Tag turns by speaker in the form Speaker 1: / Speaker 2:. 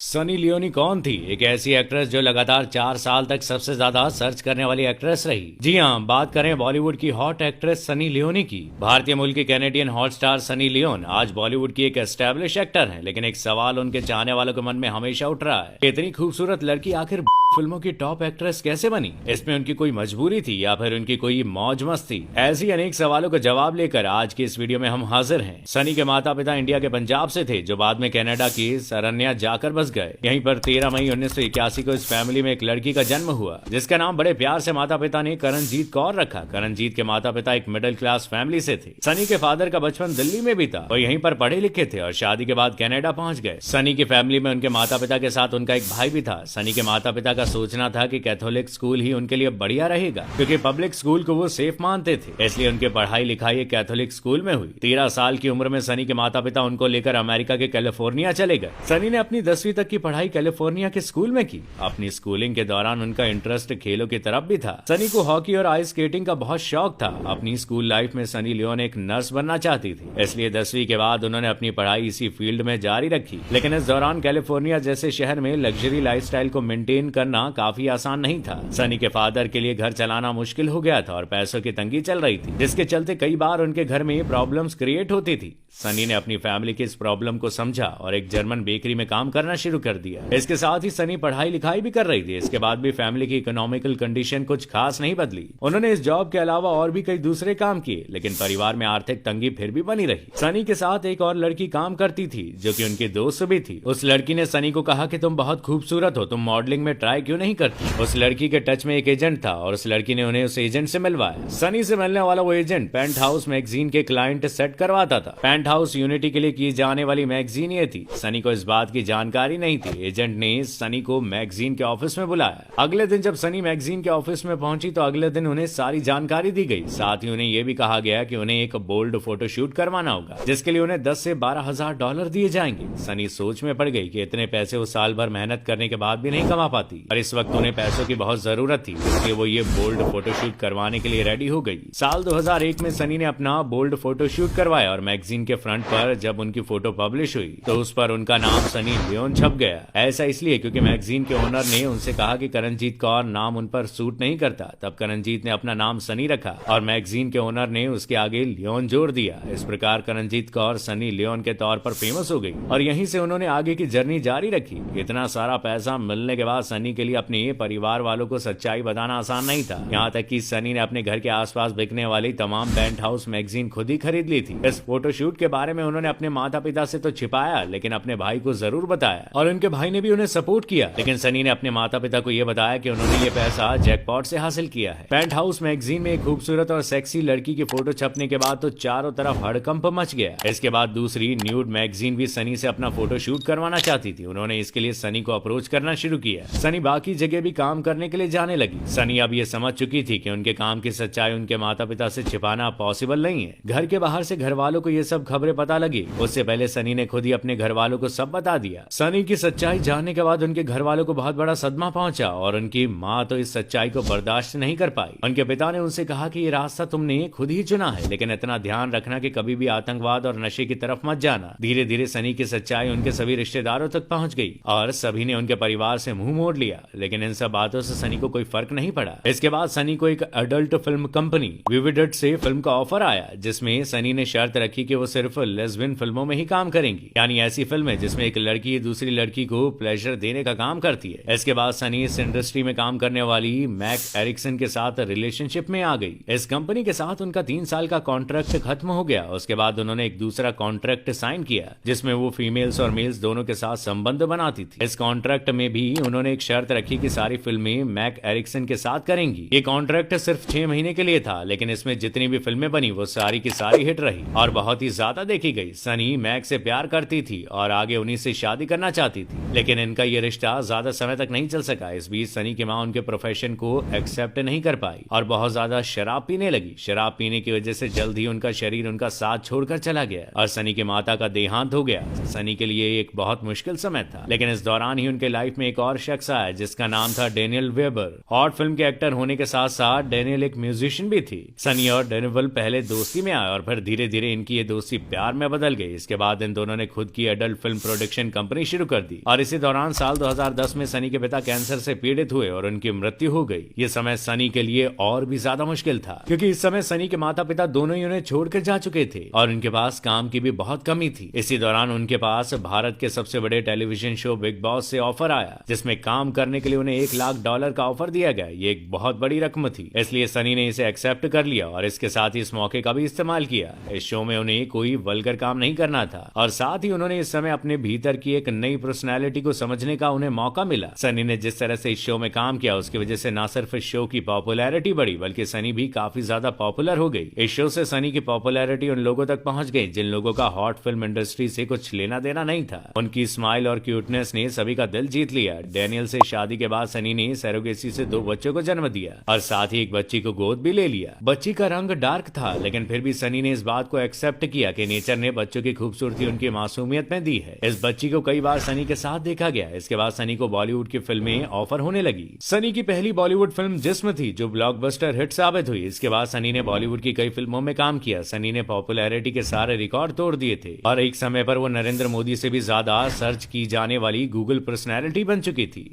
Speaker 1: Sunny Leone कौन थी? एक ऐसी एक्ट्रेस जो लगातार 4 साल तक सबसे ज्यादा सर्च करने वाली एक्ट्रेस रही। जी हाँ, बात करें बॉलीवुड की हॉट एक्ट्रेस सनी लियोनी की। भारतीय मूल की Canadian hot star Sunny Leone आज बॉलीवुड की एक एस्टेब्लिश एक्टर हैं, लेकिन एक सवाल उनके चाहने वालों के मन में हमेशा उठ रहा है, इतनी खूबसूरत लड़की आखिर फिल्मों की टॉप एक्ट्रेस कैसे बनी? इसमें उनकी कोई मजबूरी थी या फिर उनकी कोई मौज मस्ती? ऐसी अनेक सवालों का जवाब लेकर आज की इस वीडियो में हम हाजिर हैं। सनी के माता पिता इंडिया के पंजाब से थे, जो बाद में कनाडा की सरन्या जाकर बस गए। यहीं पर 13 मई 1981 को इस फैमिली में एक लड़की का जन्म हुआ, जिसका नाम बड़े प्यार से माता पिता ने करणजीत कौर रखा। करणजीत के माता पिता एक मिडिल क्लास फैमिली से थे। सनी के फादर का बचपन दिल्ली में भी था, वो यहीं पर पढ़े लिखे थे और शादी के बाद कनाडा पहुंच गए। सनी की फैमिली में उनके माता पिता के साथ उनका एक भाई भी था। सनी के माता पिता का सोचना था कि कैथोलिक स्कूल ही उनके लिए बढ़िया रहेगा, क्योंकि पब्लिक स्कूल को वो सेफ मानते थे। इसलिए उनके पढ़ाई लिखाई एक कैथोलिक स्कूल में हुई। 13 साल की उम्र में सनी के माता पिता उनको लेकर अमेरिका के कैलिफोर्निया चले गए। सनी ने अपनी 10वीं तक की पढ़ाई कैलिफोर्निया के स्कूल में की। अपनी स्कूलिंग के दौरान उनका इंटरेस्ट खेलों की तरफ भी था। सनी को हॉकी और आइस स्केटिंग का बहुत शौक था। अपनी स्कूल लाइफ में सनी लियोन एक नर्स बनना चाहती थी, इसलिए 10वीं के बाद उन्होंने अपनी पढ़ाई इसी फील्ड में जारी रखी। लेकिन इस दौरान कैलिफोर्निया जैसे शहर में लग्जरी लाइफस्टाइल को मेंटेन करना काफी आसान नहीं था। सनी के फादर के लिए घर चलाना मुश्किल हो गया था और पैसों की तंगी चल रही थी, जिसके चलते कई बार उनके घर में प्रॉब्लम्स क्रिएट होती थी। सनी ने अपनी फैमिली की इस प्रॉब्लम को समझा और एक जर्मन बेकरी में काम करना शुरू कर दिया। इसके साथ ही सनी पढ़ाई लिखाई भी कर रही थी। इसके बाद भी फैमिली की इकोनॉमिकल कंडीशन कुछ खास नहीं बदली। उन्होंने इस जॉब के अलावा और भी कई दूसरे काम किए, लेकिन परिवार में आर्थिक तंगी फिर भी बनी रही। सनी के साथ एक और लड़की काम करती थी, जो कि उनकी दोस्त भी थी। उस लड़की ने सनी को कहा कि तुम बहुत खूबसूरत हो, तुम मॉडलिंग में ट्राई क्यों नहीं करती? उस लड़की के टच में एक एजेंट था और उस लड़की ने उन्हें उस एजेंट से मिलवाया। सनी से मिलने वाला वो एजेंट पेंट हाउस मैगजीन के क्लाइंट सेट करवाता था। पेंट हाउस यूनिटी के लिए की जाने वाली मैगजीन ये थी। सनी को इस बात की जानकारी नहीं थी। एजेंट ने सनी को मैगजीन के ऑफिस में बुलाया। अगले दिन जब सनी मैगजीन के ऑफिस में पहुंची तो अगले दिन उन्हें सारी जानकारी दी गई। साथ ही उन्हें यह भी कहा गया कि उन्हें एक बोल्ड फोटोशूट करवाना होगा, जिसके लिए उन्हें 10 से 12 हजार डॉलर दिए जाएंगे। सनी सोच में पड़ गई कि इतने पैसे वो साल भर मेहनत करने के बाद भी नहीं कमा पाती और इस वक्त उन्हें पैसों की बहुत जरूरत थी, इसलिए वो ये बोल्ड फोटोशूट करवाने के लिए रेडी हो गई। साल 2001 में सनी ने अपना बोल्ड फोटोशूट करवाया और मैगजीन के फ्रंट पर जब उनकी फोटो पब्लिश हुई तो उस पर उनका नाम सनी लियोन छप गया। ऐसा इसलिए क्योंकि मैगजीन के ओनर ने उनसे कहा कि करणजीत कौर नाम उन पर सूट नहीं करता। तब करणजीत ने अपना नाम सनी रखा और मैगजीन के ओनर ने उसके आगे लियोन जोड़ दिया। इस प्रकार करणजीत कौर सनी लियोन के तौर पर फेमस हो गई और यहीं से उन्होंने आगे की जर्नी जारी रखी। इतना सारा पैसा मिलने के बाद सनी के लिए अपने परिवार वालों को सच्चाई बताना आसान नहीं था। यहाँ तक कि सनी ने अपने घर के आसपास बिकने वाली तमाम पेंट हाउस मैगजीन खुद ही खरीद ली थी। इस फोटोशूट के बारे में उन्होंने अपने माता पिता से तो छिपाया, लेकिन अपने भाई को जरूर बताया और उनके भाई ने भी उन्हें सपोर्ट किया। लेकिन सनी ने अपने माता पिता को यह बताया कि उन्होंने ये पैसा जैकपॉट से हासिल किया है। पेंट हाउस मैगजीन में एक खूबसूरत और सेक्सी लड़की की फोटो छपने के बाद तो चारों तरफ हड़कंप मच गया। इसके बाद दूसरी न्यूड मैगजीन भी सनी से अपना फोटो शूट करवाना चाहती थी। उन्होंने इसके लिए सनी को अप्रोच करना शुरू किया। सनी बाकी जगह भी काम करने के लिए जाने लगी। सनी अब ये समझ चुकी थी कि उनके काम की सच्चाई उनके माता पिता से छिपाना पॉसिबल नहीं है। घर के बाहर से घर वालों को ये सब खबरें पता लगी। उससे पहले सनी ने खुद ही अपने घर वालों को सब बता दिया। सनी की सच्चाई जानने के बाद उनके घर वालों को बहुत बड़ा सदमा पहुंचा और उनकी माँ तो इस सच्चाई को बर्दाश्त नहीं कर पाई। उनके पिता ने उनसे कहा कि ये रास्ता तुमने खुद ही चुना है, लेकिन इतना ध्यान रखना कि कभी भी आतंकवाद और नशे की तरफ मत जाना। धीरे धीरे सनी की सच्चाई उनके सभी रिश्तेदारों तक पहुंच गई और सभी ने उनके परिवार से मुंह मोड़ लिया। लेकिन इन सब बातों से सनी को कोई फर्क नहीं पड़ा। इसके बाद सनी को एक अडल्ट फिल्म कंपनी विविडेट से फिल्म का ऑफर आया, जिसमें सनी ने शर्त रखी कि वो सिर्फ लेस्बियन फिल्मों में ही काम करेंगी, यानी ऐसी फिल्में जिसमें एक लड़की दूसरी लड़की को प्लेजर देने का काम करती है। इसके बाद सनी इस इंडस्ट्री में काम करने वाली मैक एरिक्सन के साथ रिलेशनशिप में आ गई। इस कंपनी के साथ उनका 3 साल का कॉन्ट्रैक्ट खत्म हो गया। उसके बाद उन्होंने एक दूसरा कॉन्ट्रैक्ट साइन किया, जिसमें वो फीमेल्स और मेल्स दोनों के साथ संबंध बनाती थी। इस कॉन्ट्रैक्ट में भी उन्होंने एक शर्त रखी कि सारी फिल्में मैक एरिक्सन के साथ करेंगी। ये कॉन्ट्रैक्ट सिर्फ 6 महीने के लिए था, लेकिन इसमें जितनी भी फिल्में बनी वो सारी की सारी हिट रही और बहुत ही ज्यादा देखी गई। सनी मैक से प्यार करती थी और आगे उन्हीं से शादी करना चाहती थी, लेकिन इनका ये रिश्ता ज्यादा समय तक नहीं चल सका। इस बीच सनी की माँ उनके प्रोफेशन को एक्सेप्ट नहीं कर पाई और बहुत ज्यादा शराब पीने लगी। शराब पीने की वजह से जल्द ही उनका शरीर उनका साथ छोड़कर चला गया और सनी की माता का देहांत हो गया। सनी के लिए एक बहुत मुश्किल समय था, लेकिन इस दौरान ही उनके लाइफ में एक और शख्स आया जिसका नाम था डेनियल वेबर। हॉट फिल्म के एक्टर होने के साथ साथ डेनियल एक म्यूजिशियन भी थी। सनी और डेनियल पहले दोस्ती में आए और फिर धीरे धीरे इनकी ये दोस्ती प्यार में बदल गई। इसके बाद इन दोनों ने खुद की एडल्ट फिल्म प्रोडक्शन कंपनी शुरू कर दी और इसी दौरान साल 2010 में सनी के पिता कैंसर से पीड़ित हुए और उनकी मृत्यु हो गई। ये समय सनी के लिए और भी ज्यादा मुश्किल था क्योंकि इस समय सनी के माता पिता दोनों ही उन्हें छोड़कर जा चुके थे और उनके पास काम की भी बहुत कमी थी। इसी दौरान उनके पास भारत के सबसे बड़े टेलीविजन शो बिग बॉस से ऑफर आया, जिसमें काम करने के लिए उन्हें $1 लाख का ऑफर दिया गया। ये एक बहुत बड़ी रकम थी, इसलिए सनी ने इसे एक्सेप्ट कर लिया और इसके साथ ही इस मौके का भी इस्तेमाल किया। इस शो में उन्हें कोई वल्गर काम नहीं करना था और साथ ही उन्होंने इस समय अपने भीतर की एक नई पर्सनैलिटी को समझने का उन्हें मौका मिला। सनी ने जिस तरह से इस शो में काम किया उसकी वजह से न सिर्फ इस शो की पॉपुलैरिटी बढ़ी बल्कि सनी भी काफी ज्यादा पॉपुलर हो गई। इस शो से सनी की पॉपुलैरिटी उन लोगों तक पहुंच गई जिन लोगों का हॉट फिल्म इंडस्ट्री से कुछ लेना देना नहीं था। उनकी स्माइल और क्यूटनेस ने सभी का दिल जीत लिया। डेनियल से शादी के बाद सनी ने सरोगेसी से 2 बच्चों को जन्म दिया और साथ ही एक बच्ची को गोद भी ले लिया। बच्ची का रंग डार्क था लेकिन फिर भी सनी ने इस बात को एक्सेप्ट किया कि नेचर ने बच्चों की खूबसूरती उनकी मासूमियत में दी है। इस बच्ची को कई बार सनी के साथ देखा गया। इसके बाद सनी को बॉलीवुड की फिल्में ऑफर होने लगी। सनी की पहली बॉलीवुड फिल्म जिस्म थी जो ब्लॉकबस्टर हिट साबित हुई। इसके बाद सनी ने बॉलीवुड की कई फिल्मों में काम किया। सनी ने पॉपुलैरिटी के सारे रिकॉर्ड तोड़ दिए थे और एक समय पर वो नरेंद्र मोदी से भी ज्यादा सर्च की जाने वाली गूगल पर्सनैलिटी बन चुकी थी।